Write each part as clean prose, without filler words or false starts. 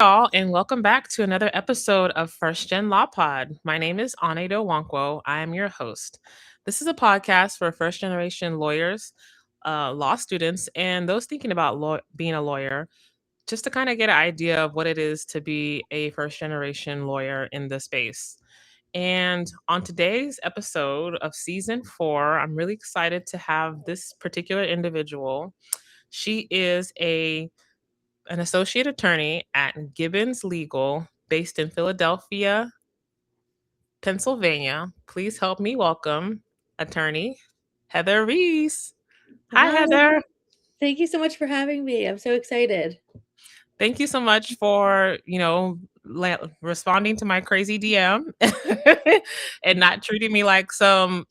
All, and welcome back to another episode of First Gen Law Pod. My name is Onnaedo Nwankwo. I am your host. This is a podcast for first generation lawyers, law students, and those thinking about being a lawyer, just to kind of get an idea of what it is to be a first generation lawyer in this space. And on today's episode of season 4, I'm really excited to have this particular individual. She is an associate attorney at Gibbons Legal based in Philadelphia, Pennsylvania. Please help me welcome attorney Heather Reese. Hi, Hi, Heather. thank you so much for having me. I'm so excited. Thank you so much for, responding to my crazy DM and not treating me like some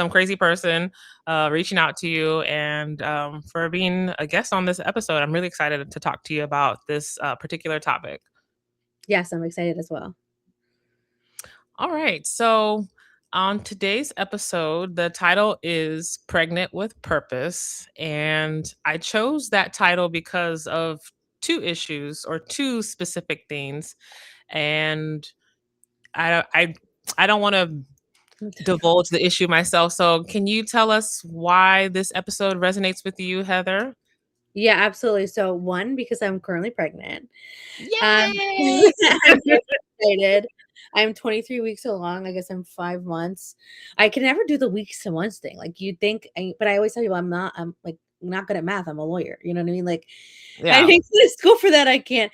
crazy person reaching out to you and for being a guest on this episode. I'm really excited to talk to you about this particular topic. Yes, I'm excited as well. All right. So, on today's episode, the title is Pregnant with Purpose. And I chose that title because of two issues or two specific things. And I don't want to divulge the issue myself. So, can you tell us why this episode resonates with you, Heather? Yeah, absolutely. So one, because I'm currently pregnant. Yay! I'm very excited. I'm 23 weeks along. I guess I'm 5 months. I can never do the weeks to months thing. Like you'd think, but I always tell you I'm like not good at math. I'm a lawyer. You know what I mean? Like I Yeah. think to school for that. I can't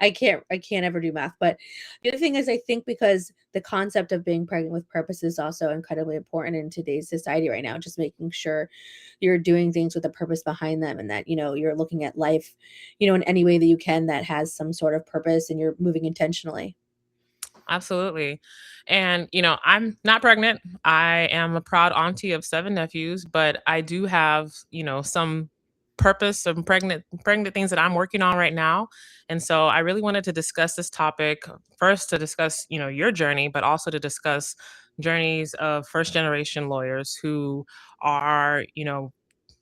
ever do math. But the other thing is I think because the concept of being pregnant with purpose is also incredibly important in today's society right now, just making sure you're doing things with a purpose behind them and that, you're looking at life, in any way that you can that has some sort of purpose and you're moving intentionally. Absolutely. And, I'm not pregnant. I am a proud auntie of 7 nephews, but I do have, some purpose, some pregnant things that I'm working on right now. And so I really wanted to discuss this topic first to discuss, your journey, but also to discuss journeys of first generation lawyers who are,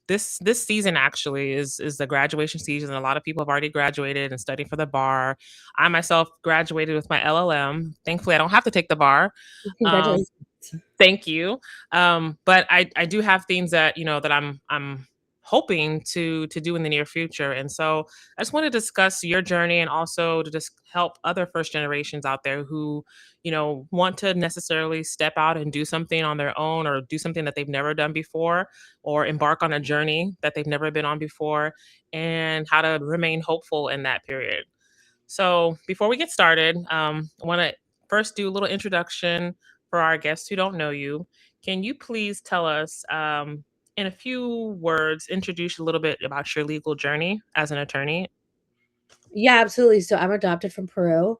this season actually is the graduation season. A lot of people have already graduated and studying for the bar. I myself graduated with my LLM. Thankfully, I don't have to take the bar. Um, Congratulations. Thank you. But I do have things that that I'm hoping to do in the near future. And so I just want to discuss your journey and also to just help other first generations out there who want to necessarily step out and do something on their own or do something that they've never done before or embark on a journey that they've never been on before and how to remain hopeful in that period. So before we get started, I want to first do a little introduction for our guests who don't know you. Can you please tell us, in a few words, introduce a little bit about your legal journey as an attorney? Yeah, absolutely. So I'm adopted from Peru.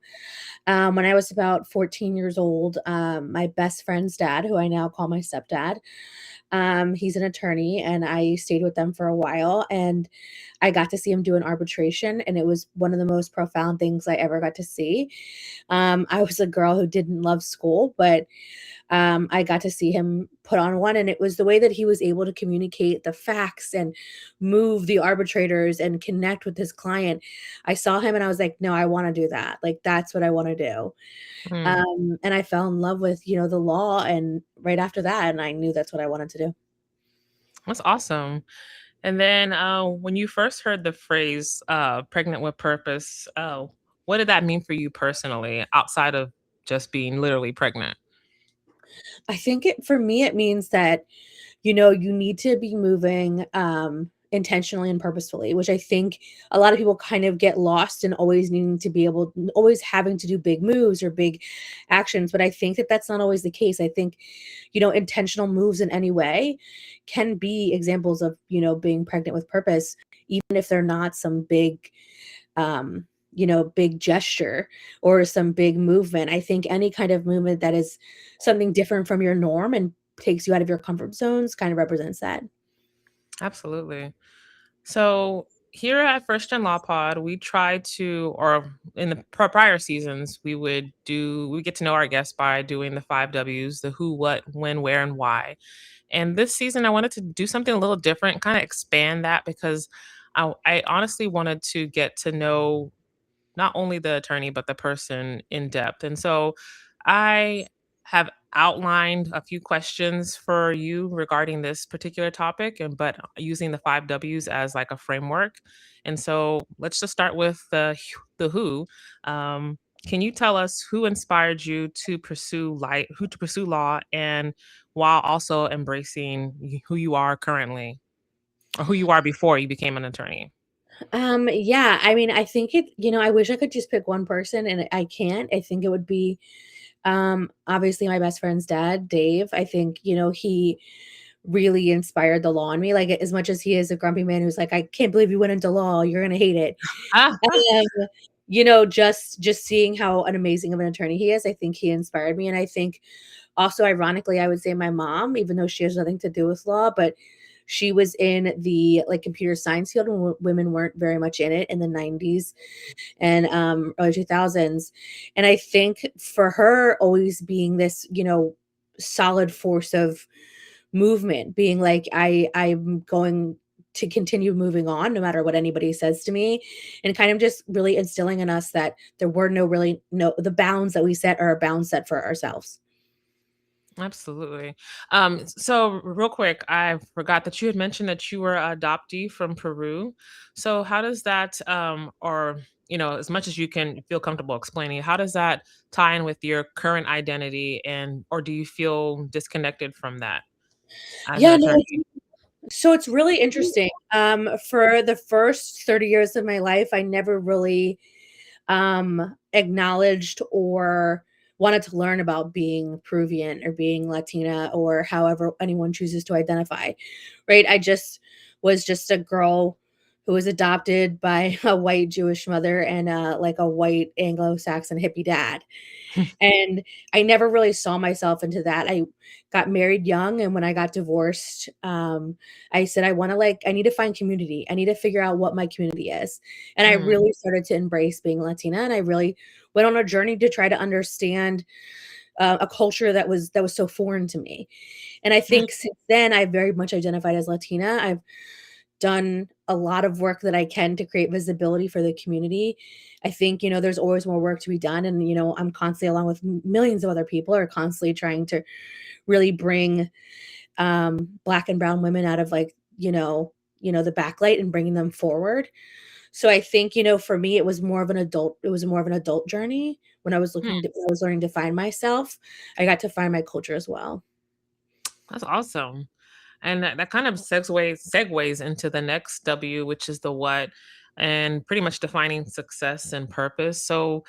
When I was about 14 years old, my best friend's dad, who I now call my stepdad, he's an attorney, and I stayed with them for a while. And I got to see him do an arbitration, and it was one of the most profound things I ever got to see. I was a girl who didn't love school, but I got to see him put on one, and it was the way that he was able to communicate the facts and move the arbitrators and connect with his client. I saw him and I was like, no, I want to do that. Like, that's what I want to do. Mm, And I fell in love with, the law. And right after that, and I knew that's what I wanted to do. that's awesome. And then when you first heard the phrase pregnant with purpose, what did that mean for you personally, outside of just being literally pregnant? I think for me, it means that, you need to be moving intentionally and purposefully, which I think a lot of people kind of get lost in always needing to be always having to do big moves or big actions. But I think that that's not always the case. I think, intentional moves in any way can be examples of, being pregnant with purpose, even if they're not some big, big gesture or some big movement. I think any kind of movement that is something different from your norm and takes you out of your comfort zones kind of represents that. Absolutely. So here at First Gen Law Pod, we try to, or in the prior seasons, we get to know our guests by doing the 5 W's: the who, what, when, where, and why. And this season, I wanted to do something a little different, kind of expand that because I honestly wanted to get to know not only the attorney, but the person in depth. And so I have outlined a few questions for you regarding this particular topic, and but using the 5 W's as like a framework. And so let's just start with the who. Um, can you tell us who inspired you to pursue who to pursue law, and while also embracing who you are currently, or who you are before you became an attorney? Yeah, I mean, I think I wish I could just pick one person and I can't. I think it would be obviously my best friend's dad, Dave. I think, he really inspired the law in me. Like as much as he is a grumpy man who's like, I can't believe you went into law, you're gonna hate it. Ah, Just seeing how an amazing of an attorney he is, I think he inspired me. And I think also ironically, I would say my mom, even though she has nothing to do with law, but she was in the like computer science field when women weren't very much in it in the 90s and early 2000s. And I think for her always being this, solid force of movement, being like, I'm going to continue moving on no matter what anybody says to me, and kind of just really instilling in us that there were no the bounds that we set are bounds set for ourselves. absolutely. So real quick, I forgot that you had mentioned that you were an adoptee from Peru. So how does that, or as much as you can feel comfortable explaining, how does that tie in with your current identity, and or do you feel disconnected from that as an Yeah, no, attorney? so it's really interesting. For the first 30 years of my life, I never really acknowledged or wanted to learn about being Peruvian or being Latina or however anyone chooses to identify, right? I just was just a girl who was adopted by a white Jewish mother and like a white Anglo-Saxon hippie dad. And I never really saw myself into that. I got married young, and when I got divorced, I said, I need to find community. I need to figure out what my community is. And I Mm, really started to embrace being Latina, and I really went on a journey to try to understand a culture that was so foreign to me. And I mm, think since then, I've very much identified as Latina. I've done a lot of work that I can to create visibility for the community. I think, there's always more work to be done. And, I'm constantly, along with millions of other people, are constantly trying to really bring Black and brown women out of like, the backlight and bringing them forward. So I think, for me, it was more of an adult journey mm. when I was learning to find myself. I got to find my culture as well. That's awesome. And that kind of segues into the next W, which is the what, and pretty much defining success and purpose. So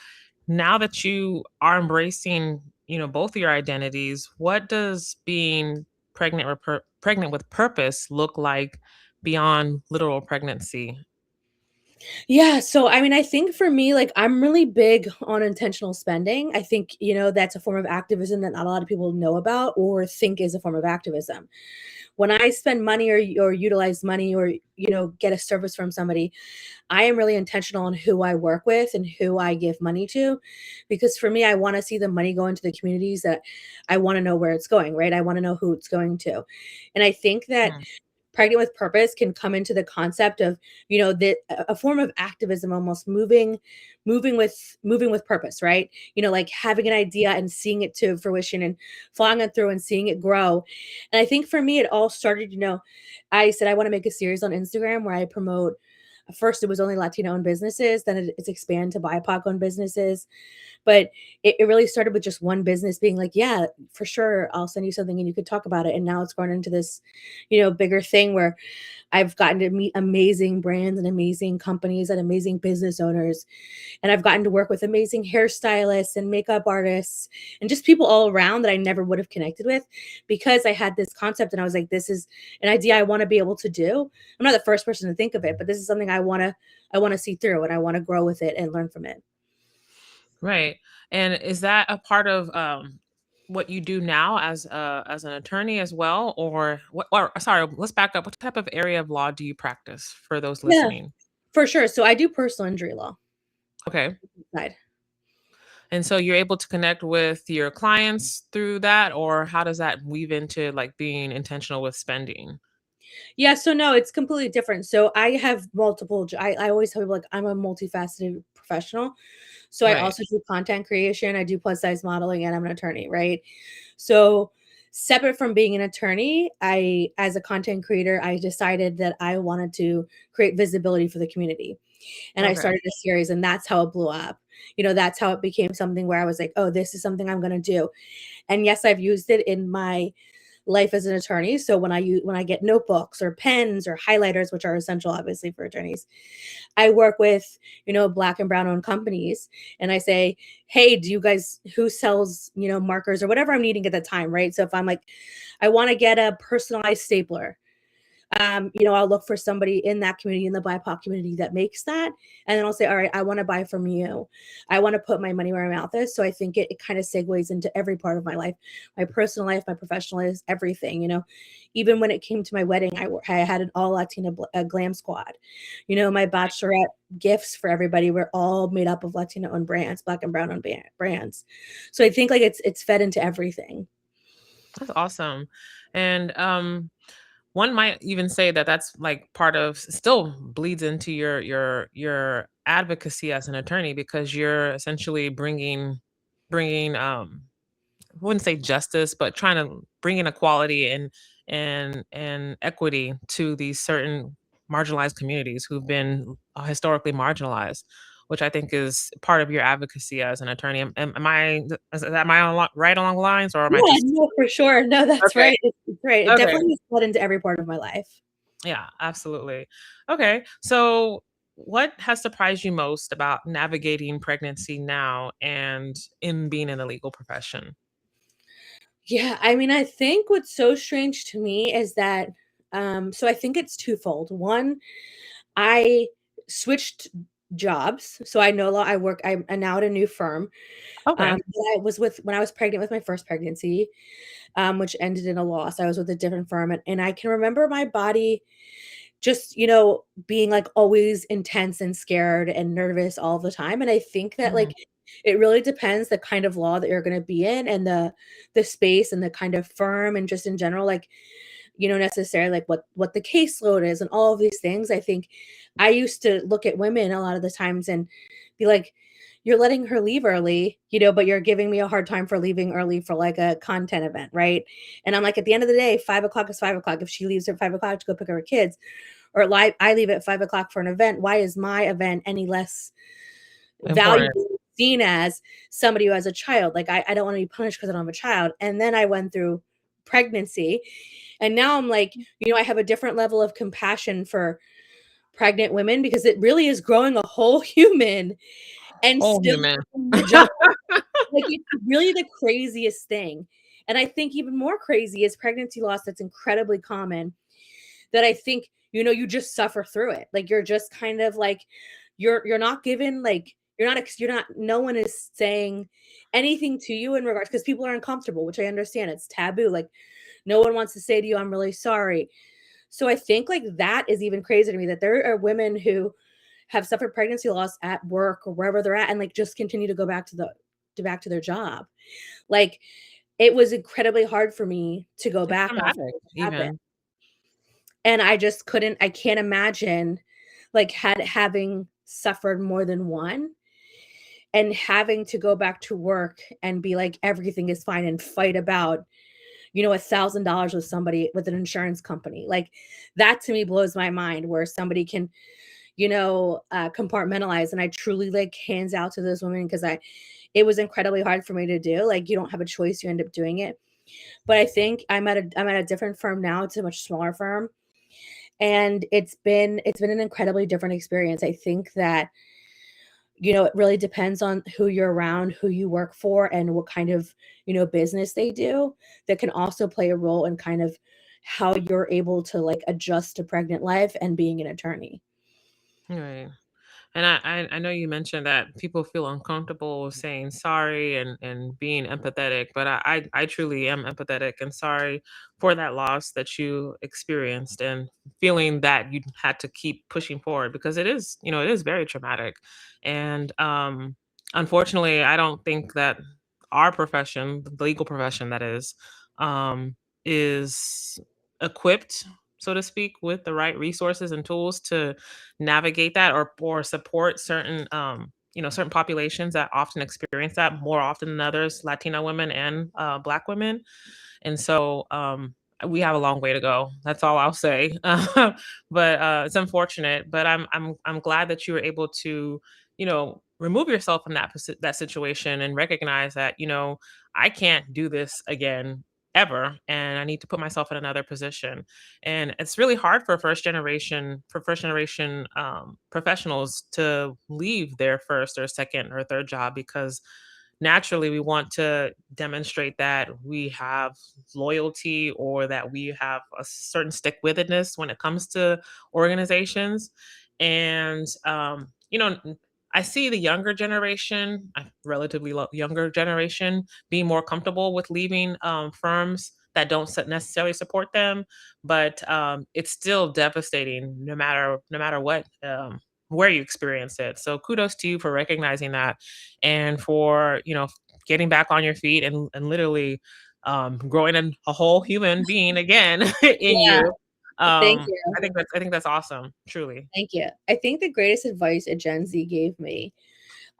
now that you are embracing, both of your identities, what does being pregnant with purpose look like beyond literal pregnancy? Yeah, so I mean, I think for me, like I'm really big on intentional spending. I think, that's a form of activism that not a lot of people know about or think is a form of activism. When I spend money or utilize money or, get a service from somebody, I am really intentional on who I work with and who I give money to. Because for me, I want to see the money go into the communities that I want to know where it's going, right? I want to know who it's going to. And I think that Mm, pregnant with purpose can come into the concept of a form of activism, almost moving with purpose, right? Like having an idea and seeing it to fruition and following it through and seeing it grow. And I think for me it all started, I said I want to make a series on Instagram where I promote. First it was only Latino owned businesses, then it's expanded to BIPOC owned businesses, but it really started with just one business being like, "Yeah, for sure, I'll send you something and you could talk about it." And now it's grown into this, bigger thing where I've gotten to meet amazing brands and amazing companies and amazing business owners. And I've gotten to work with amazing hairstylists and makeup artists and just people all around that I never would have connected with because I had this concept and I was like, this is an idea I want to be able to do. I'm not the first person to think of it, but this is something I want to see through and I want to grow with it and learn from it. right. And is that a part of what you do now as an attorney as well, or what? Or sorry, let's back up. What type of area of law do you practice for those Yeah, listening? for sure. So I do personal injury law Okay. side. And so you're able to connect with your clients through that, or how does that weave into like being intentional with spending? Yeah, so no, it's completely different. So I have multiple I always tell people like I'm a multifaceted professional. So I Right. also do content creation, I do plus size modeling, and I'm an attorney, right? So separate from being an attorney, I as a content creator, I decided that I wanted to create visibility for the community. And I Okay. started a series and that's how it blew up. That's how it became something where I was like, "Oh, this is something I'm gonna do." And yes, I've used it in my life as an attorney. So when I get notebooks or pens or highlighters, which are essential obviously for attorneys, I work with, black and brown owned companies and I say, "Hey, do you guys who sells, markers or whatever I'm needing at the time," right? So if I'm like, I want to get a personalized stapler, I'll look for somebody in that community, in the BIPOC community that makes that. And then I'll say, all right, I want to buy from you. I want to put my money where my mouth is. So I think it kind of segues into every part of my life, my personal life, my professional life, everything. Even when it came to my wedding, I had an all Latina glam squad. My bachelorette gifts for everybody were all made up of Latino owned brands, black and brown owned brands. So I think like it's fed into everything. That's awesome. And one might even say that that's like part of still bleeds into your advocacy as an attorney because you're essentially bringing I wouldn't say justice, but trying to bring in equality and equity to these certain marginalized communities who've been historically marginalized, which I think is part of your advocacy as an attorney. Am I right along the lines, or am I Yeah, just no, for sure. No, that's okay? right. It's right. It Okay, definitely is bled into every part of my life. yeah, absolutely. Okay, so what has surprised you most about navigating pregnancy now and in being in the legal profession? Yeah, I mean, I think what's so strange to me is that, so I think it's twofold. One, I switched jobs, so I no longer I work. I'm now at a new firm. Okay. That I was with when I was pregnant with my first pregnancy, which ended in a loss. I was with a different firm, and I can remember my body just, being, like, always intense and scared and nervous all the time, and I think that, Mhm. like, it really depends the kind of law that you're gonna be in and the space and the kind of firm and just in general, like, necessarily, like, what the caseload is and all of these things. I think I used to look at women a lot of the times and be like, "You're letting her leave early, but you're giving me a hard time for leaving early for, like, a content event," right? And I'm like, "At the end of the day, 5 o'clock is 5 o'clock. If she leaves at 5 o'clock to go pick up her kids, or I leave at 5 o'clock for an event, why is my event any less Important. valuable seen as somebody who has a child? Like, I don't want to be punished because I don't have a child." And then I went through pregnancy, and now I'm like, I have a different level of compassion for pregnant women because it really is growing a whole human and Whole still human. doing the job. Like, it's really the craziest thing. And I think even more crazy is pregnancy loss that's incredibly common that I think, you just suffer through it. Like, you're just kind of like you're not given, like, you're not no one is saying anything to you in regards because people are uncomfortable, which I understand. It's taboo. Like, no one wants to say to you, "I'm really sorry." So I think like that is even crazy to me that there are women who have suffered pregnancy loss at work or wherever they're at and like just continue to go back to their job. Like, it was incredibly hard for me to go It's back after traumatic it happened. even. And I can't imagine, like, having suffered more than one and having to go back to work and be like, everything is fine and fight about, $1,000 with somebody with an insurance company. Like, that to me blows my mind where somebody can, compartmentalize. And I truly like hands out to those women because it was incredibly hard for me to do. Like, you don't have a choice, you end up doing it. But I think I'm at a different firm now. It's a much smaller firm, and it's been an incredibly different experience. I think that, it really depends on who you're around, who you work for, and what kind of, business they do that can also play a role in kind of how you're able to, like, adjust to pregnant life and being an attorney. Right. And I know you mentioned that people feel uncomfortable with saying sorry and being empathetic, but I truly am empathetic and sorry for that loss that you experienced and feeling that you had to keep pushing forward because it is very traumatic. And unfortunately, I don't think that our profession, the legal profession that um is equipped, so to speak, with the right resources and tools to navigate that or support certain certain populations that often experience that more often than others, Latina women and Black women. And so we have a long way to go. That's all I'll say. But it's unfortunate. But I'm glad that you were able to, remove yourself from that situation and recognize that, I can't do this again ever, and I need to put myself in another position. And it's really hard for first generation professionals to leave their first or second or third job, because naturally we want to demonstrate that we have loyalty or that we have a certain stick withedness when it comes to organizations. And I see the younger generation, relatively younger generation, being more comfortable with leaving firms that don't necessarily support them. But it's still devastating, no matter what, where you experience it. So kudos to you for recognizing that, and for getting back on your feet, and literally growing a whole human being again in Yeah, you. thank you, I think that's awesome, truly. thank you. I think the greatest advice a Gen Z gave me,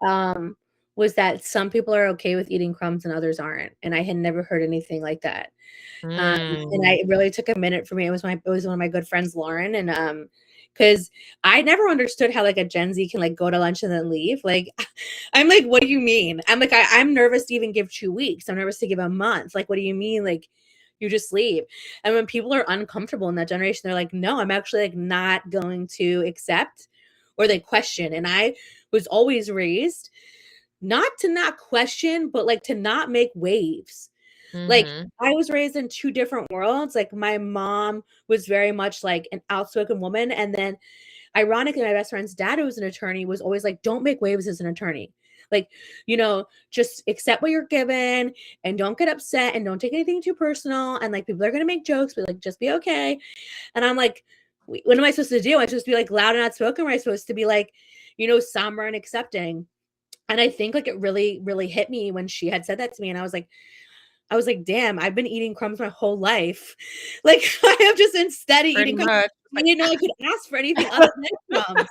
um, was that some people are okay with eating crumbs and others aren't, and I had never heard anything like that. And Mm, I it really took a minute for me. It was one of my good friends, Lauren, and, because I never understood how, like, a Gen Z can, like, go to lunch and then leave, like, I'm like, "What do you mean?" I'm nervous to even give 2 weeks. I'm nervous to give a month. Like, "What do you mean, like, you just leave?" And when people are uncomfortable in that generation, they're like, "No, I'm actually, like, not going to accept," or they question, and I was always raised not to not question, but, like, to not make waves. Like, mhm. I was raised in 2 different worlds. Like, my mom was very much, like, an outspoken woman, and then, ironically, my best friend's dad, who was an attorney, was always like, "Don't make waves as an attorney. Like, just accept what you're given and don't get upset and don't take anything too personal, and, like, people are gonna make jokes, but, like, just be okay." And I'm like, What am I supposed to do? Am I supposed to be, like, loud and outspoken, or am I supposed to be, like, somber and accepting?" And I think, like, it really, really hit me when she had said that to me, and I was like, "Damn, I've been eating crumbs my whole life." Like, I have just been steady Pretty eating crumbs. much. I didn't know I could ask for anything other than crumbs.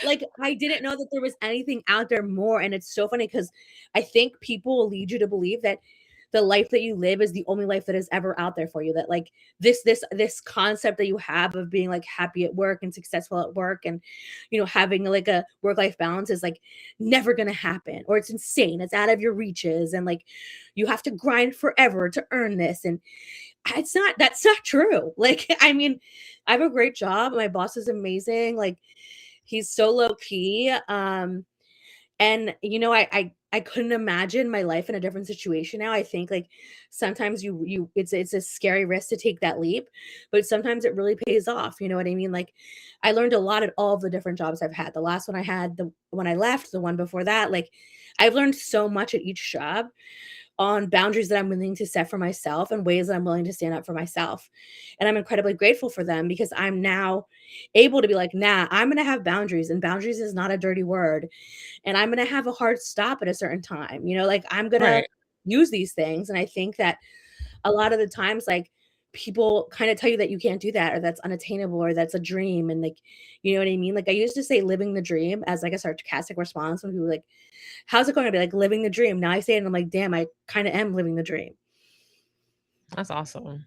Like, I didn't know that there was anything out there more, and it's so funny because I think people will lead you to believe that the life that you live is the only life that is ever out there for you, that, like, this concept that you have of being, like, happy at work and successful at work and, having, like, a work-life balance is, like, never gonna happen, or it's insane, it's out of your reaches, and, like, you have to grind forever to earn this, and that's not true. Like, I mean, I have a great job, my boss is amazing, like, he's so low key, and, I couldn't imagine my life in a different situation now. I think, like, sometimes it's a scary risk to take that leap, but sometimes it really pays off, you know what I mean? Like, I learned a lot at all of the different jobs I've had. The last one I had, the when I left, the one before that, like, I've learned so much at each job on boundaries that I'm willing to set for myself and ways that I'm willing to stand up for myself. And I'm incredibly grateful for them because I'm now able to be like, nah, I'm going to have boundaries, and boundaries is not a dirty word. And I'm going to have a hard stop at a certain time. Like, I'm going to Right. use these things. And I think that a lot of the times, like, people kind of tell you that you can't do that, or that's unattainable, or that's a dream. And, like, you know what I mean? Like, I used to say living the dream as like a sarcastic response when people were like, how's it going to be, like, living the dream? Now I say it and I'm like, damn, I kind of am living the dream. That's awesome.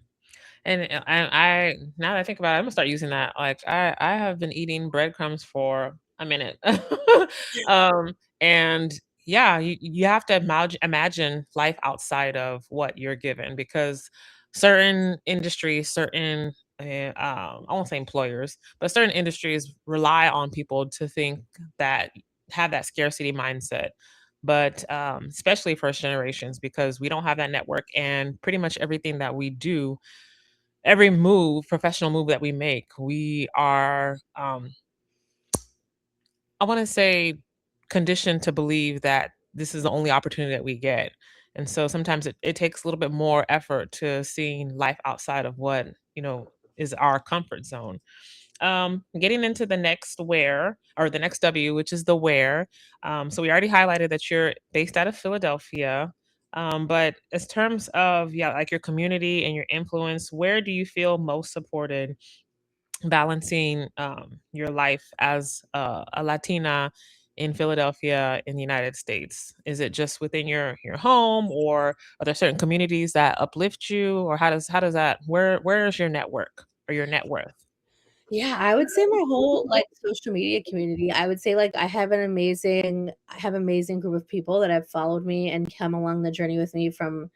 And I now that I think about it, I'm gonna start using that. Like, I have been eating breadcrumbs for a minute. And yeah, you have to imagine life outside of what you're given, because certain industries, certain I won't say employers, but certain industries rely on people to think that have that scarcity mindset. But especially first generations, because we don't have that network, and pretty much everything that we do, every professional move that we make, we are, I want to say, conditioned to believe that this is the only opportunity that we get. And so sometimes it takes a little bit more effort to seeing life outside of what, is our comfort zone. Getting into the next where, or the next W, which is the where. So we already highlighted that you're based out of Philadelphia. But as terms of, yeah, like your community and your influence, where do you feel most supported balancing your life as a Latina in Philadelphia in the United States? Is it just within your home, or are there certain communities that uplift you, or how does that where is your network or your net worth? Yeah, I would say my whole, like, social media community, I would say, like, I have amazing group of people that have followed me and come along the journey with me from,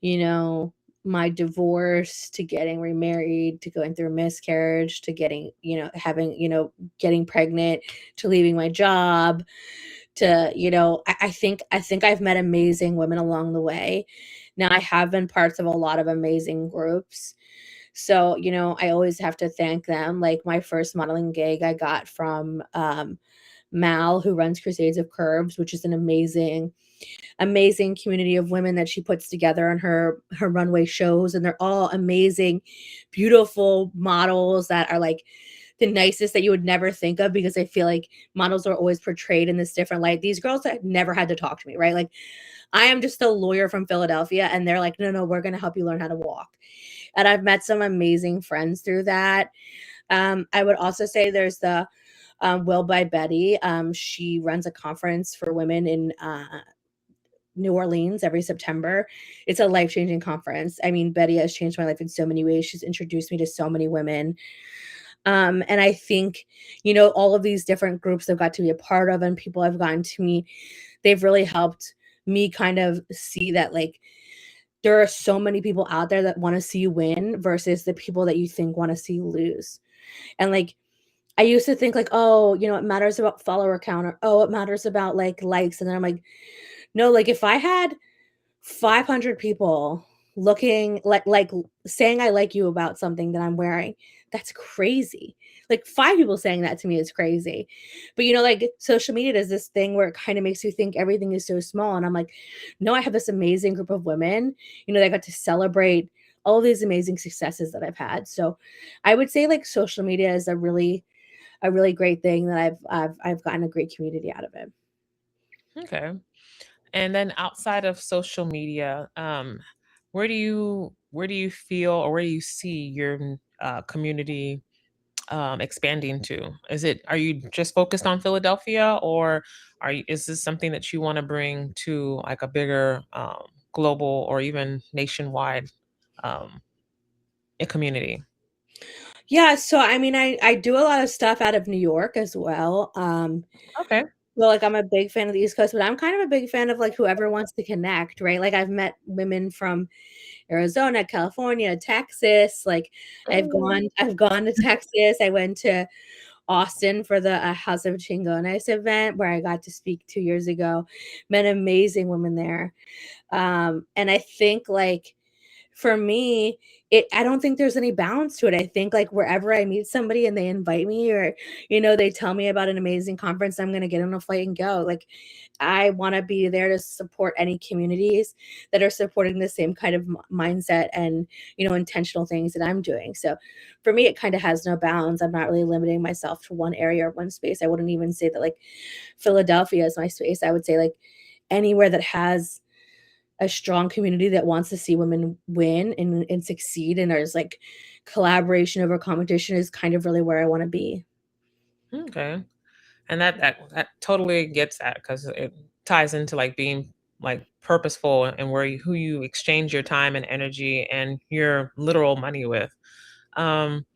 you know, my divorce to getting remarried, to going through a miscarriage, to getting, having, getting pregnant, to leaving my job, to, I think I've met amazing women along the way. Now I have been parts of a lot of amazing groups. So, I always have to thank them. Like my first modeling gig I got from Mal, who runs Crusades of Curves, which is an amazing community of women that she puts together on her runway shows, and they're all amazing, beautiful models that are like the nicest that you would never think of, because I feel like models are always portrayed in this different light. These girls that never had to talk to me, right? Like I am just a lawyer from Philadelphia, and they're like, no, no, we're going to help you learn how to walk. And I've met some amazing friends through that. I would also say there's the Will by Betty. She runs a conference for women in New Orleans every September. It's a life changing conference. I mean, Betty has changed my life in so many ways. She's introduced me to so many women. And I think, all of these different groups I've got to be a part of and people I've gotten to meet, they've really helped me kind of see that, like, there are so many people out there that want to see you win versus the people that you think want to see you lose. And like, I used to think like, oh, it matters about follower count, or oh, it matters about like likes. And then I'm like, no, like if I had 500 people looking like saying I like you about something that I'm wearing, that's crazy. Like 5 people saying that to me is crazy. But, like social media does this thing where it kind of makes you think everything is so small, and I'm like, "No, I have this amazing group of women, that got to celebrate all these amazing successes that I've had." So, I would say like social media is a really great thing that I've gotten a great community out of it. Okay. And then outside of social media, where do you feel, or where do you see your community expanding to? Are you just focused on Philadelphia, or is this something that you want to bring to like a bigger global or even nationwide um, community? Yeah, so I mean, I do a lot of stuff out of New York as well. Okay. Well, like, I'm a big fan of the East Coast, but I'm kind of a big fan of, like, whoever wants to connect, right? Like, I've met women from Arizona, California, Texas, like, I've Oh. gone I've gone to Texas. I went to Austin for the, House of Chingones event where I got to speak 2 years ago. Met amazing women there. And I think, like, for me, I don't think there's any balance to it. I think, like, wherever I meet somebody and they invite me, or, they tell me about an amazing conference, I'm gonna get on a flight and go. Like, I wanna be there to support any communities that are supporting the same kind of mindset and, intentional things that I'm doing. So, for me, it kinda has no bounds. I'm not really limiting myself to one area or one space. I wouldn't even say that, like, Philadelphia is my space. I would say, like, anywhere that has a strong community that wants to see women win and succeed, and there's like collaboration over competition, is kind of really where I want to be. Okay. And that totally gets that, because it ties into like being like purposeful and who you exchange your time and energy and your literal money with. Um,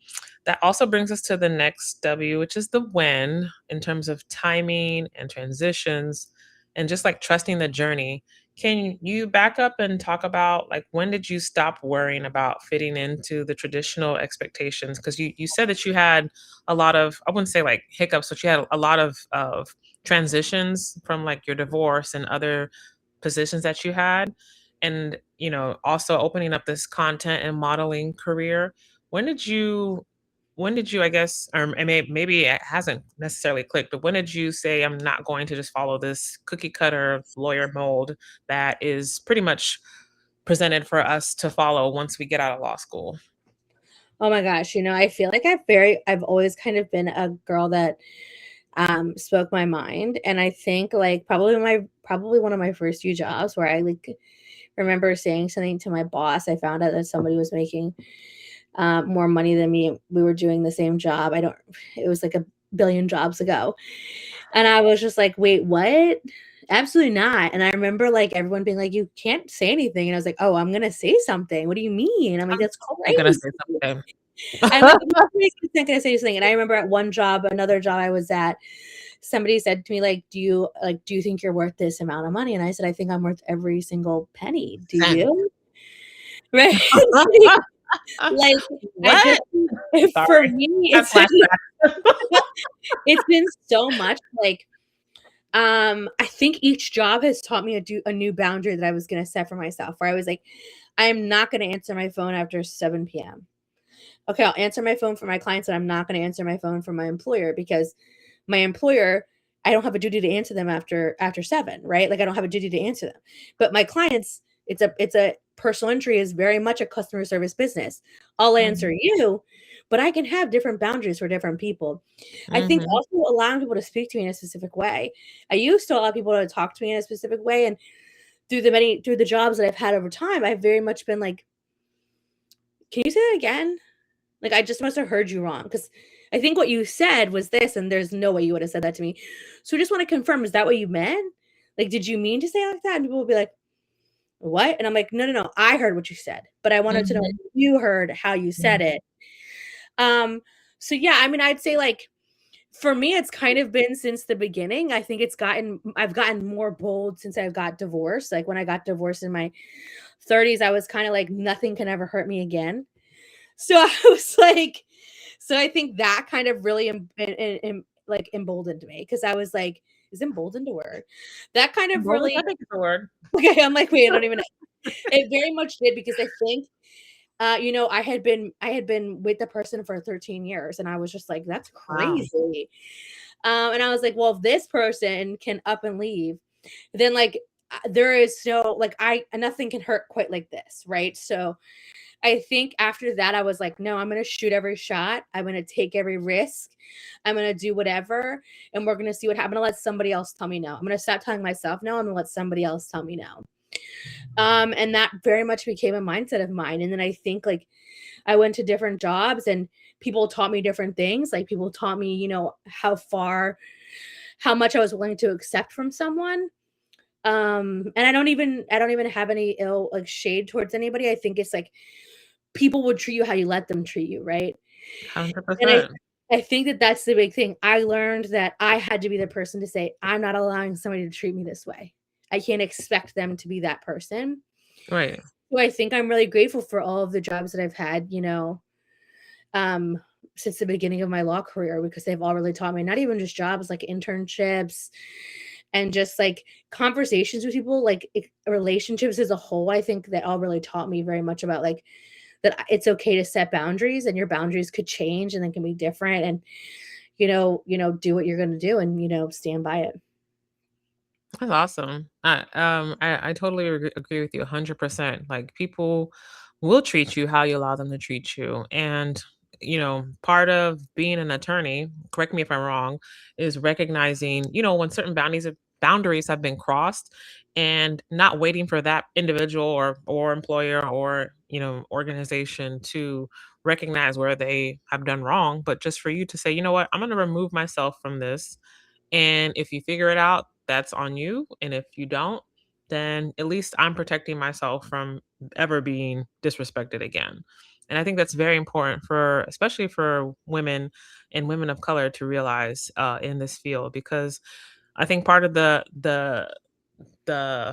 that also brings us to the next W, which is the when, in terms of timing and transitions and just like trusting the journey. Can you back up and talk about like when did you stop worrying about fitting into the traditional expectations? Because you said that you had a lot of, I wouldn't say like hiccups, but you had a lot of transitions from like your divorce and other positions that you had. And also opening up this content and modeling career. When did you I guess, or maybe it hasn't necessarily clicked, but when did you say, I'm not going to just follow this cookie cutter lawyer mold that is pretty much presented for us to follow once we get out of law school? Oh my gosh, I feel like I've always kind of been a girl that spoke my mind, and I think like probably one of my first few jobs where I like remember saying something to my boss. I found out that somebody was making more money than me. We were doing the same job. It was like a billion jobs ago. And I was just like, "Wait, what? Absolutely not." And I remember, like, everyone being like, "You can't say anything." And I was like, "Oh, I'm gonna say something. What do you mean?" I'm like, I'm "That's totally gonna say crazy." something. I'm like, "What makes you think I say this thing?" And I remember at one job, another job I was at, somebody said to me, like, do you think you're worth this amount of money?" And I said, "I think I'm worth every single penny. Do Same. you?" Right? Like, I just What? for Sorry. me, Got flashbacks. it's been so much, like, I think each job has taught me a new boundary that I was gonna set for myself, where I was like, "I am not gonna answer my phone after 7 PM. Okay, I'll answer my phone for my clients, and I'm not gonna answer my phone for my employer because my employer, I don't have a duty to answer them after 7, right? Like, I don't have a duty to answer them. But my clients, it's a personal injury is very much a customer service business. I'll answer Mhm, you, but I can have different boundaries for different people. I think mhm. also allowing people to speak to me in a specific way. I used to allow people to talk to me in a specific way, and through the jobs that I've had over time, I've very much been like, "Can you say that again? Like, I just must have heard you wrong because I think what you said was this, and there's no way you would have said that to me. So I just want to confirm, is that what you meant? Like, did you mean to say it like that?" And people will be like, "What?" And I'm like, "No, no, no. I heard what you said, but I wanted to know Mhm, if you heard how you said mhm. it." Um, so yeah, I mean, I'd say like for me, it's kind of been since the beginning. I think I've gotten more bold since I got divorced. Like when I got divorced in my 30s, I was kind of like, nothing can ever hurt me again. So I was like, so I think that kind of really like emboldened me because I was like, is emboldened a word? That kind of Bold, really I think it's a word. okay. I'm like, wait, I don't even know. It very much did because I think I had been with the person for 13 years and I was just like, that's Wow. crazy. And I was like, well, if this person can up and leave, then like there is no like I nothing can hurt quite like this, right? So I think after that, I was like, no, I'm going to shoot every shot. I'm going to take every risk. I'm going to do whatever. And we're going to see what happens. I'm going to let somebody else tell me no. I'm going to stop telling myself no. I'm going to let somebody else tell me no. And that very much became a mindset of mine. And then I think like I went to different jobs and people taught me different things. Like people taught me, how much I was willing to accept from someone. And I don't even have any ill like shade towards anybody. I think it's like people would treat you how you let them treat you, right? And 100%. I think that that's the big thing. I learned that I had to be the person to say, "I'm not allowing somebody to treat me this way. I can't expect them to be that person." Right. So I think I'm really grateful for all of the jobs that I've had, um, since the beginning of my law career because they've all really taught me not even just jobs, like internships and just like conversations with people, like relationships as a whole. I think that all really taught me very much about like that it's okay to set boundaries and your boundaries could change and then can be different and do what you're going to do and stand by it. That's awesome. I totally agree with you 100%. Like people will treat you how you allow them to treat you. And, part of being an attorney, correct me if I'm wrong, is recognizing, when certain boundaries have been crossed and not waiting for that individual or employer or, organization to recognize where they have done wrong, but just for you to say, you know what, I'm going to remove myself from this, and if you figure it out, that's on you. And if you don't, then at least I'm protecting myself from ever being disrespected again. And I think that's very important for, especially for women and women of color to realize in this field, because I think part of the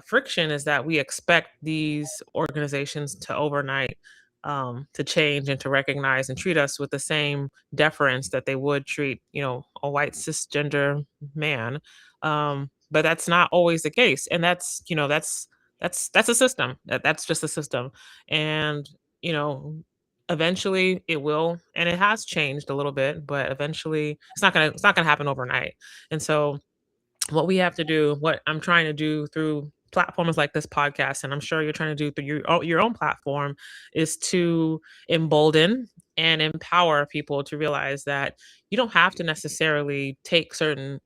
friction is that we expect these organizations to overnight to change and to recognize and treat us with the same deference that they would treat, a white cisgender man. But that's not always the case, and that's a system. That's just a system, and you know, eventually it will, and it has changed a little bit, but eventually it's not gonna happen overnight, and so what we have to do, what I'm trying to do through platforms like this podcast, and I'm sure you're trying to do through your own platform, is to embolden and empower people to realize that you don't have to necessarily take certain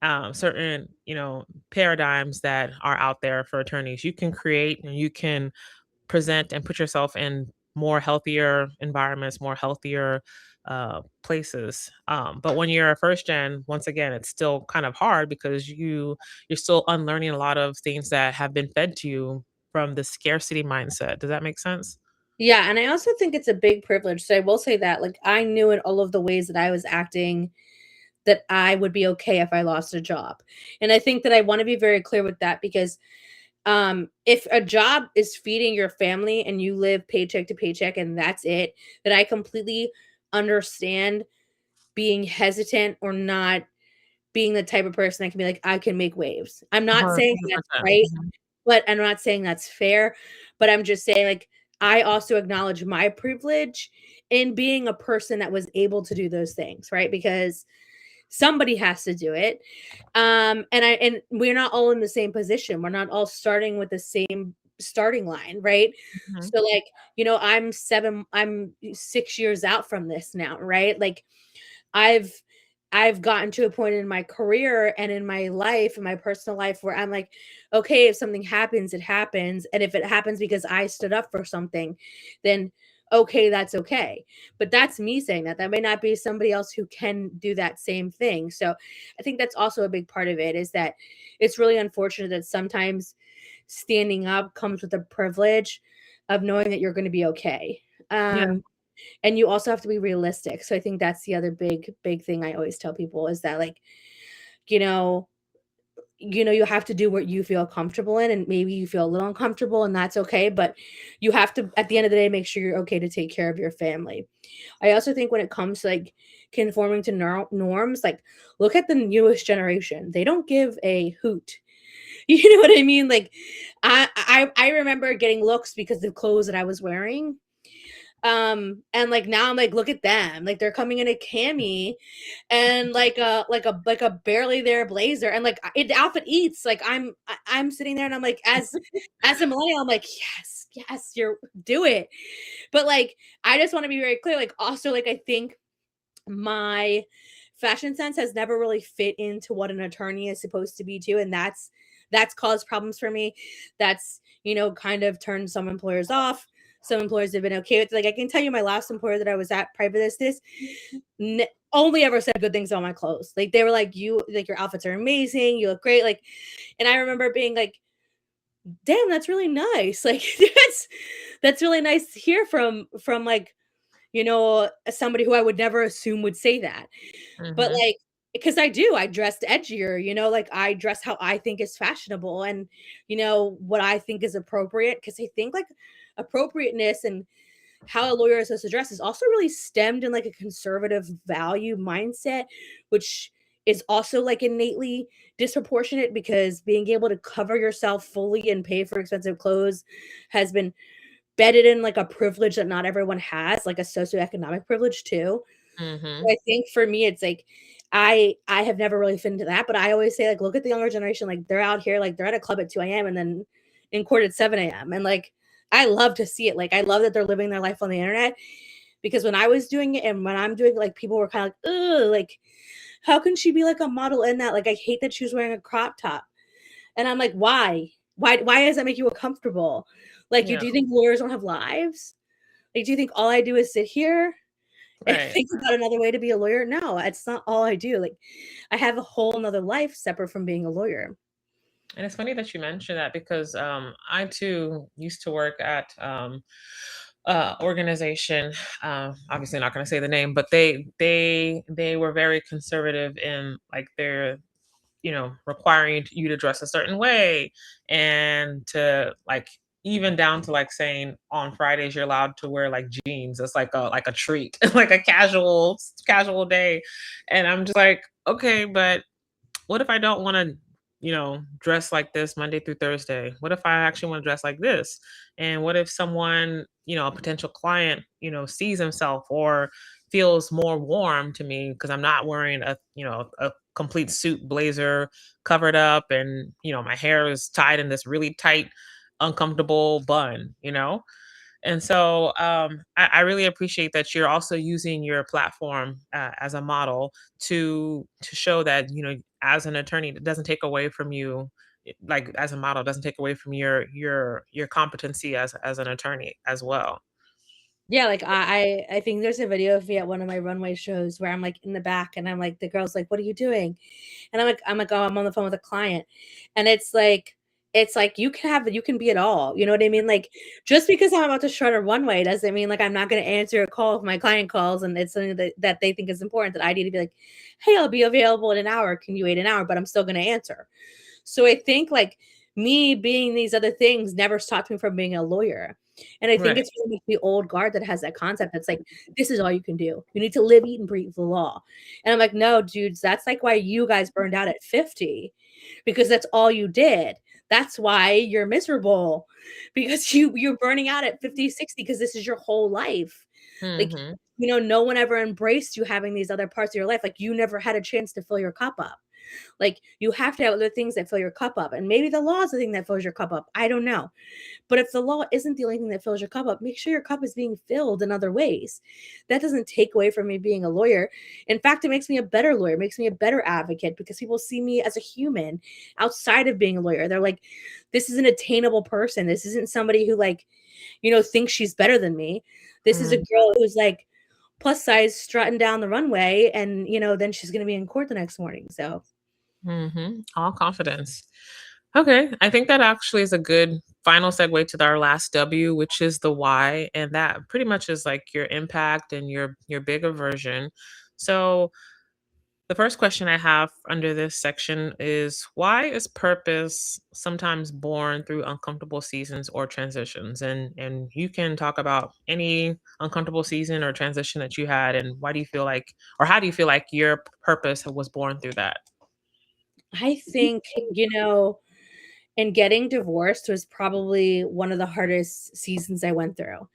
paradigms that are out there for attorneys. You can create and you can present and put yourself in more healthier environments, more healthier places. But when you're a first gen, once again, it's still kind of hard because you're still unlearning a lot of things that have been fed to you from the scarcity mindset. Does that make sense? Yeah, and I also think it's a big privilege. So I will say that, like, I knew in all of the ways that I was acting that I would be okay if I lost a job. And I think that I want to be very clear with that because if a job is feeding your family and you live paycheck to paycheck and that's it, then I completely understand being hesitant or not being the type of person that can be like, I can make waves. I'm not saying that's 100%. right, but I'm not saying that's fair, but I'm just saying, like, I also acknowledge my privilege in being a person that was able to do those things, right? Because somebody has to do it. And we're not all in the same position. We're not all starting with the same starting line, right? Mhm. So like, I'm 6 years out from this now, right? Like I've I've gotten to a point in my career and in my life, in my personal life where I'm like, okay, if something happens, it happens. And if it happens because I stood up for something, then okay, that's okay. But that's me saying that. That may not be somebody else who can do that same thing. So I think that's also a big part of it is that it's really unfortunate that sometimes standing up comes with the privilege of knowing that you're going to be okay. Yeah. And you also have to be realistic. So I think that's the other big thing I always tell people is that like, you know, you have to do what you feel comfortable in and maybe you feel a little uncomfortable and that's okay, but you have to at the end of the day make sure you're okay to take care of your family. I also think when it comes to like conforming to norms, like look at the newest generation. They don't give a hoot. You know what I mean? Like I remember getting looks because of clothes that I was wearing. And like now I'm like, look at them. Like they're coming in a cami and like a barely there blazer and like the outfit eats. Like I'm sitting there and I'm like, as a millennial, I'm like, yes, you're do it. But like I just want to be very clear. Like also like I think my fashion sense has never really fit into what an attorney is supposed to be too, and that's caused problems for me. That's kind of turned some employers off. Some employers have been okay with it. Like I can tell you my last employer that I was at prior to this only ever said good things about my clothes. Like they were like, you like your outfits are amazing, you look great. Like, and I remember being like, damn, that's really nice. Like that's really nice to hear from like somebody who I would never assume would say that. But, Mhm. like because I dressed edgier, like, I dress how I think is fashionable and, what I think is appropriate. Because I think, like, appropriateness and how a lawyer is supposed to dress is also really stemmed in, like, a conservative value mindset, which is also, like, innately disproportionate because being able to cover yourself fully and pay for expensive clothes has been bedded in, like, a privilege that not everyone has, like, a socioeconomic privilege too. Mhm. I think for me, it's like I have never really fit into that, but I always say, like, look at the younger generation, like, they're out here, like, they're at a club at 2 AM and then in court at 7 AM, and, like, I love to see it, like, I love that they're living their life on the internet because when I was doing it and when I'm doing it, like, people were kinda like, "Ugh, like, how can she be, like, a model in that? Like, I hate that she was wearing a crop top." And I'm like, "Why? Why does that make you uncomfortable? Like, you Yeah. do you think lawyers don't have lives? Like, do you think all I do is sit here and Right. think about another way to be a lawyer? No, it's not all I do. Like, I have a whole 'nother life separate from being a lawyer." And it's funny that you mentioned that because I too used to work at organization. Obviously, not going to say the name, but they were very conservative in like their requiring you to dress a certain way and to like even down to like saying on Fridays you're allowed to wear like jeans. It's like a treat, like a casual day. And I'm just like, okay, but what if I don't want to, dress like this Monday through Thursday? What if I actually want to dress like this? And what if someone, a potential client, sees himself or feels more warm to me because I'm not wearing a complete suit blazer covered up and, my hair is tied in this really tight, uncomfortable bun, and so I really appreciate that you're also using your platform as a model to show that as an attorney, it doesn't take away from you. Like as a model, it doesn't take away from your competency as an attorney as well. Yeah, like I think there's a video of me at one of my runway shows where I'm like in the back and I'm like the girl's like, "What are you doing?" And I'm like, "Oh, I'm on the phone with a client." And it's like you can be it all. You know what I mean? Like just because I'm about to shut a runway doesn't mean like I'm not going to answer a call if my client calls and it's something that they think is important that I need to be like, "Hey, I'll be available in an hour. Can you wait an hour?" But I'm still going to answer. So I think like me being these other things never stopped me from being a lawyer. And I think Right. it's really the old guard that has that concept that's like, this is all you can do. You need to live, eat, and breathe the law. And I'm like, no, dudes, that's like why you guys burned out at 50, because that's all you did. That's why you're miserable. Because you're burning out at 50, 60, because this is your whole life. Like, Hmm. no one ever embraced you having these other parts of your life. Like you never had a chance to fill your cup up. Like you have to have other things that fill your cup up. And maybe the law is the thing that fills your cup up. I don't know. But if the law isn't the only thing that fills your cup up, make sure your cup is being filled in other ways. That doesn't take away from me being a lawyer. In fact, it makes me a better lawyer, makes me a better advocate because people see me as a human outside of being a lawyer. They're like, this is an attainable person. This isn't somebody who like, thinks she's better than me. This is a girl who's like plus size strutting down the runway and then she's going to be in court the next morning. So Mm-hmm. All confidence. Okay, I think that actually is a good final segue to our last W, which is the why, and that pretty much is like your impact and your bigger version. So the first question I have under this section is, why is purpose sometimes born through uncomfortable seasons or transitions? And you can talk about any uncomfortable season or transition that you had, and why do you feel like, or how do you feel like your purpose was born through that? I think, and getting divorced was probably one of the hardest seasons I went through.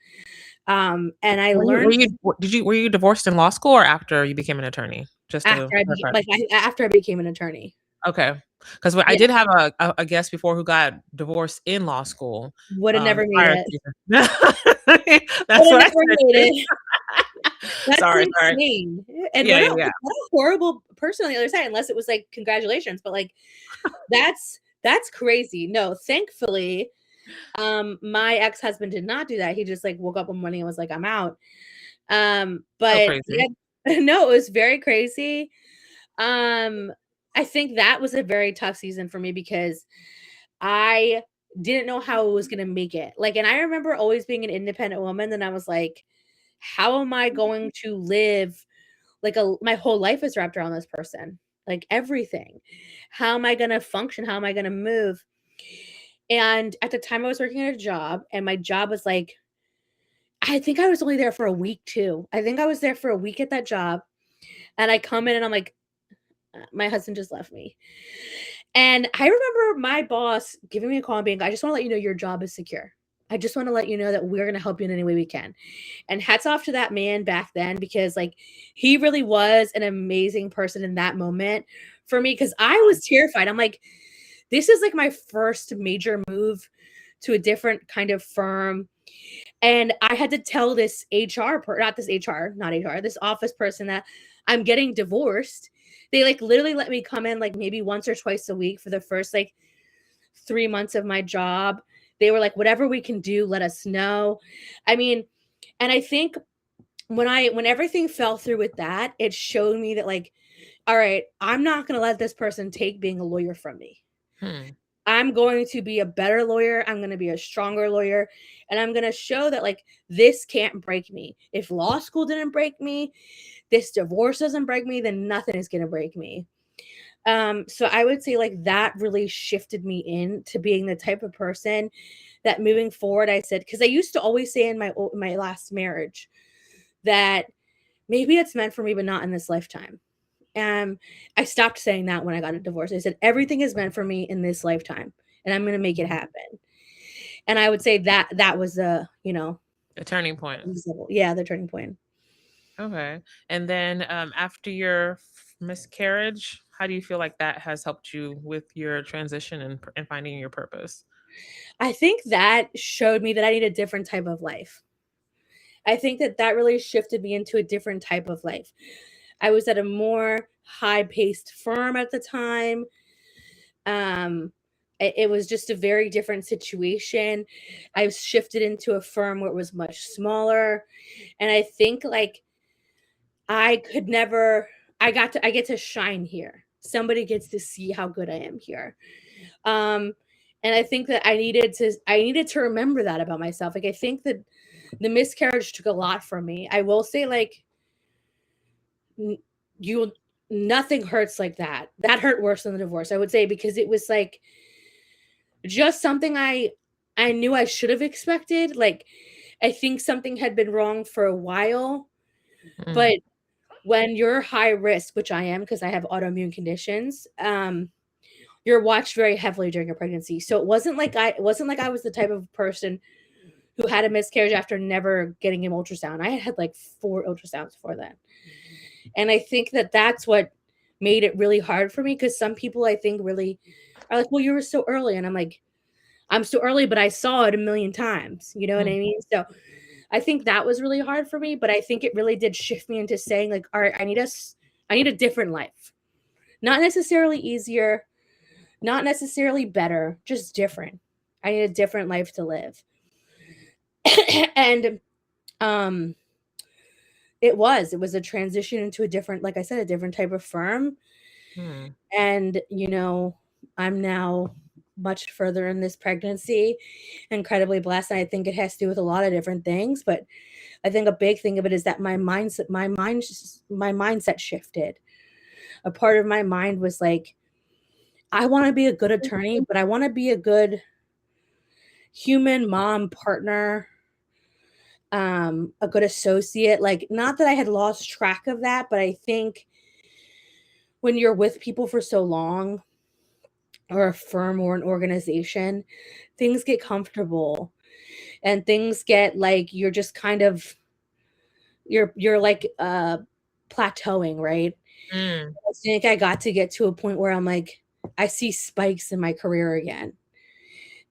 And I Were learned you were you divorced in law school or after you became an attorney? Just to after I be clarify. like, after I became an attorney. Okay, because I Yeah, did have a guest before who got divorced in law school, woulda never made prior it. to That's Woulda what I never said made too. it. That's Sorry. insane. And Yeah, what a yeah, yeah. horrible person on the other side, unless it was like, congratulations, but, like, that's crazy. No, thankfully, my ex-husband did not do that. He just, like, woke up one morning and was like, "I'm out." So But crazy. yeah, no, it was very crazy. Um, I think that was a very tough season for me because I didn't know how I was gonna make it. Like, and I remember always being an independent woman, and I was like, "How am I going to live like a my whole life is wrapped around this person, like everything. How am I gonna function? How am I gonna move?" And at the time I was working at a job, and my job was like I think I was only there for a week too. I think I was there for a week at that job, and I come in and I'm like, My husband just left me." And I remember my boss giving me a call and being, "I just wanna let you know your job is secure. I just wanna let you know that we're gonna help you in any way we can." And hats off to that man back then because, like, he really was an amazing person in that moment for me because I was terrified. I'm like, "This is, like, my first major move to a different kind of firm." And I had to tell this HR per not this HR, not HR, this office person that I'm getting divorced. They, like, literally let me come in, like, maybe once or twice a week for the first, like, 3 months of my job. They were like, "Whatever we can do, let us know." I mean, and I think when everything fell through with that, it showed me that, like, all right, I'm not gonna let this person take being a lawyer from me. Hmm. I'm going to be a better lawyer. I'm going to be a stronger lawyer. And I'm going to show that, like, this can't break me. If law school didn't break me, this divorce doesn't break me, then nothing is going to break me. So I would say, like, that really shifted me into being the type of person that moving forward, I said, because I used to always say in my last marriage that maybe it's meant for me, but not in this lifetime. Um, I stopped saying that when I got a divorce. I said, everything is meant for me in this lifetime, and I'm gonna make it happen. And I would say that that was A turning point. yeah, the turning point. Okay. And then, after your miscarriage, how do you feel like that has helped you with your transition and finding your purpose? I think that showed me that I need a different type of life. I think that that really shifted me into a different type of life. I was at a more high-paced firm at the time. Um, It was just a very different situation. I shifted into a firm where it was much smaller, and I think, like, I could never I get to shine here. Somebody gets to see how good I am here. Um, and I think that I needed to remember that about myself. Like, I think that the miscarriage took a lot from me. I will say, like, n you nothing hurts like that. That hurt worse than the divorce, I would say, because it was, like, just something I knew I should have expected. Like, I think something had been wrong for a while, Mm, but when you're high risk, which I am because I have autoimmune conditions, you're watched very heavily during a pregnancy. So it wasn't like I was the type of person who had a miscarriage after never getting an ultrasound. I had like 4 ultrasounds before then. And I think that that's what made it really hard for me, because some people I think really are like, "Well, you were so early." And I'm like, "I'm so early, but I saw it a million times." You know what mm, I mean? So I think that was really hard for me, but I think it really did shift me into saying, like, "All right, I need a different life. Not necessarily easier, not necessarily better, just different. I need a different life to live." And um it was a transition into a different, like I said, a different type of firm. mm. And, I'm now much further in this pregnancy, incredibly blessed. And I think it has to do with a lot of different things, but I think a big thing of it is that my mindset shifted. A part of my mind was like, I want to be a good attorney, but I want to be a good human mom, partner, a good associate. Like, not that I had lost track of that, but I think when you're with people for so long, or a firm or an organization, things get comfortable and things get like you're just kind of you're like plateauing, right? Mm. I think I got to get to a point where I'm like, I see spikes in my career again.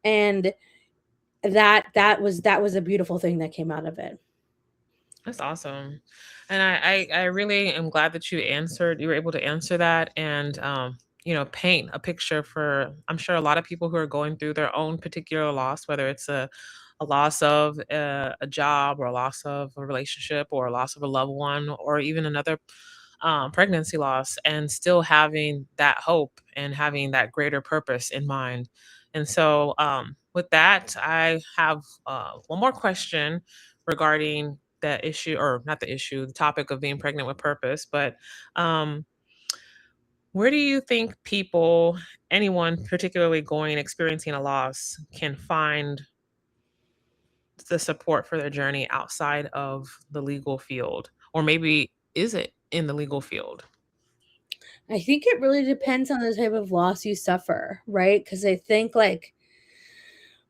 And that was a beautiful thing that came out of it. That's awesome. And I really am glad that you were able to answer that and paint a picture for I'm sure a lot of people who are going through their own particular loss, whether it's a loss of a job or a loss of a relationship or a loss of a loved one or even another pregnancy loss, and still having that hope and having that greater purpose in mind. And so, with that, I have one more question regarding the issue, or not the issue, the topic of being pregnant with purpose. But um, where do you think people, anyone particularly experiencing a loss, can find the support for their journey outside of the legal field? Or maybe is it in the legal field? I think it really depends on the type of loss you suffer, right? Because I think, like,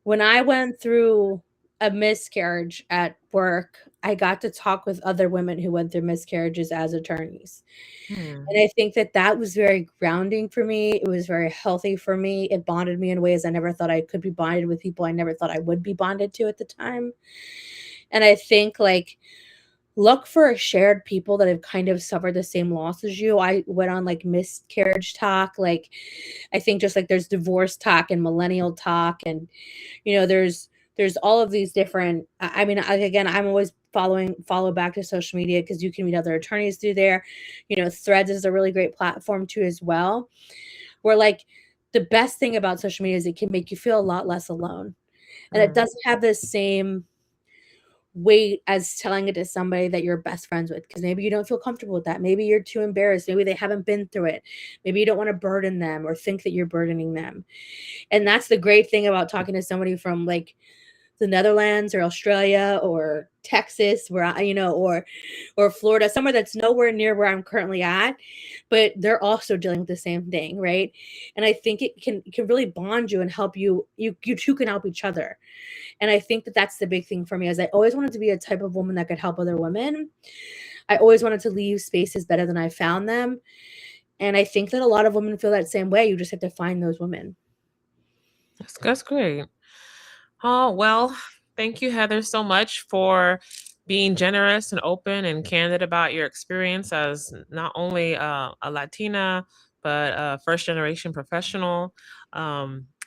when I went through a miscarriage at work, I got to talk with other women who went through miscarriages as attorneys. Hmm. And I think that that was very grounding for me. It was very healthy for me. It bonded me in ways I never thought I could be bonded with, people I never thought I would be bonded to at the time. And I think, like, look for shared people that have kind of suffered the same loss as you. I went on, like, miscarriage talk, like, I think just like there's divorce talk and millennial talk, and there's all of these different, I mean, again, I'm always follow back to social media because you can meet other attorneys through there. Threads is a really great platform too as well, where, like, the best thing about social media is it can make you feel a lot less alone, and it Mm. doesn't have the same weight as telling it to somebody that you're best friends with, because maybe you don't feel comfortable with that. Maybe you're too embarrassed. Maybe they haven't been through it. Maybe you don't want to burden them or think that you're burdening them. And that's the great thing about talking to somebody from, like, the Netherlands or Australia or Texas, where or Florida, somewhere that's nowhere near where I'm currently at, but they're also dealing with the same thing, right? And I think it can really bond you and help you. You two can help each other. And I think that that's the big thing for me, is I always wanted to be a type of woman that could help other women. I always wanted to leave spaces better than I found them. And I think that a lot of women feel that same way. You just have to find those women. That's great. Oh, well, thank you, Heather, so much for being generous and open and candid about your experience as not only a Latina, but a first generation professional.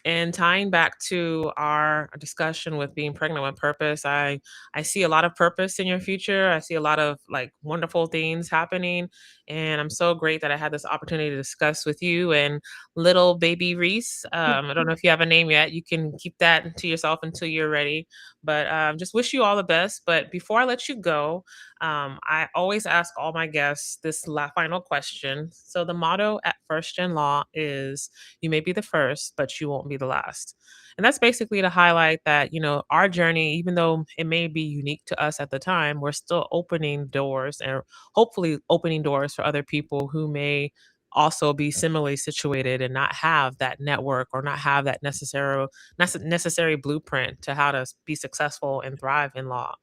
And tying back to our discussion with being pregnant with purpose, I see a lot of purpose in your future. I see a lot of like wonderful things happening, and I'm so great that I had this opportunity to discuss with you and little baby Reese. I don't know if you have a name yet. You can keep that to yourself until you're ready. But just wish you all the best. But before I let you go, I always ask all my guests this final question. So the motto at First Gen Law is, "You may be the first, but you won't be the last." And that's basically to highlight that, our journey, even though it may be unique to us at the time, we're still opening doors and hopefully opening doors for other people who may also be similarly situated and not have that network or not have that necessary blueprint to how to be successful and thrive in law.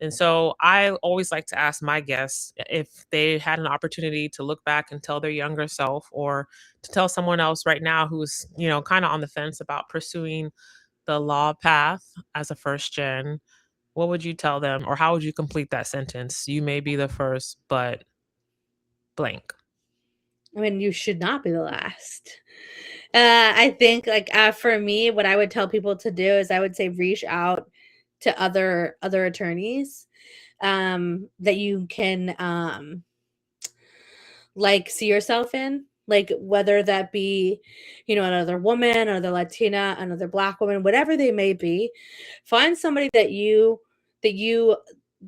And so I always like to ask my guests if they had an opportunity to look back and tell their younger self, or to tell someone else right now who's, kind of on the fence about pursuing the law path as a first gen, what would you tell them, or how would you complete that sentence? You may be the first, but blank. I mean, you should not be the last. I think, like, for me, what I would tell people to do is I would say reach out to other attorneys, that you can, like, see yourself in, like, whether that be, another woman, another Latina, another Black woman, whatever they may be. Find somebody that you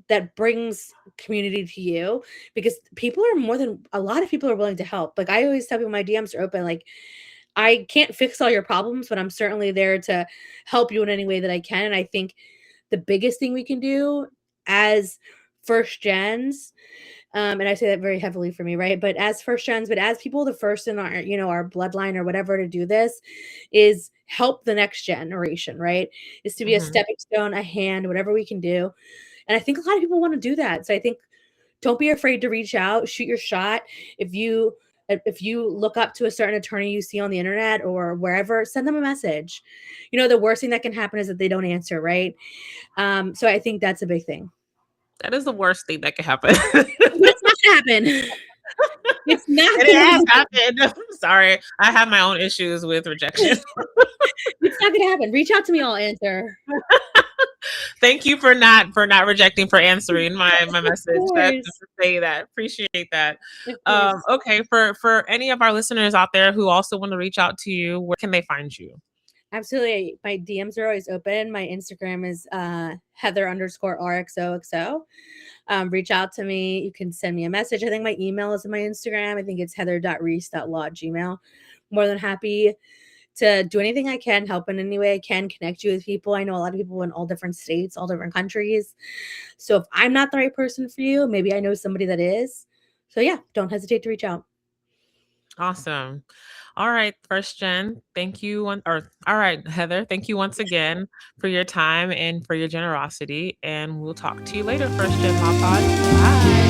that brings community to you, because people are more than a lot of people are willing to help. Like, I always tell people, my DMs are open. Like, I can't fix all your problems, but I'm certainly there to help you in any way that I can. And I think the biggest thing we can do as first gens, and I say that very heavily for me, right? But as first gens, but as people, the first in our, our bloodline or whatever to do this, is help the next generation, right? Is to be a Hmm. stepping stone, a hand, whatever we can do. And I think a lot of people want to do that. So I think, don't be afraid to reach out, shoot your shot. If you look up to a certain attorney you see on the internet or wherever, send them a message. The worst thing that can happen is that they don't answer, right? So I think that's a big thing. That is the worst thing that could happen. But it's not gonna happen. It's not And it gonna has happen. happened. I'm sorry. I have my own issues with rejection. It's not gonna happen. Reach out to me, I'll answer. Thank you for not rejecting, for answering my Of message. That just course. to say that. Appreciate that. Of course. Okay, for any of our listeners out there who also want to reach out to you, where can they find you? Absolutely. My DMs are always open. My Instagram is Heather_RXOXO. Reach out to me. You can send me a message. I think my email is in my Instagram. I think it's heather.reese.law@gmail. More than happy to do anything I can, help in any way I can, connect you with people. I know a lot of people in all different states, all different countries. So if I'm not the right person for you, maybe I know somebody that is. So yeah, don't hesitate to reach out. Awesome. All right, first gen, thank you all right, Heather, thank you once again for your time and for your generosity. And we'll talk to you later, first gen Law Pod. Bye.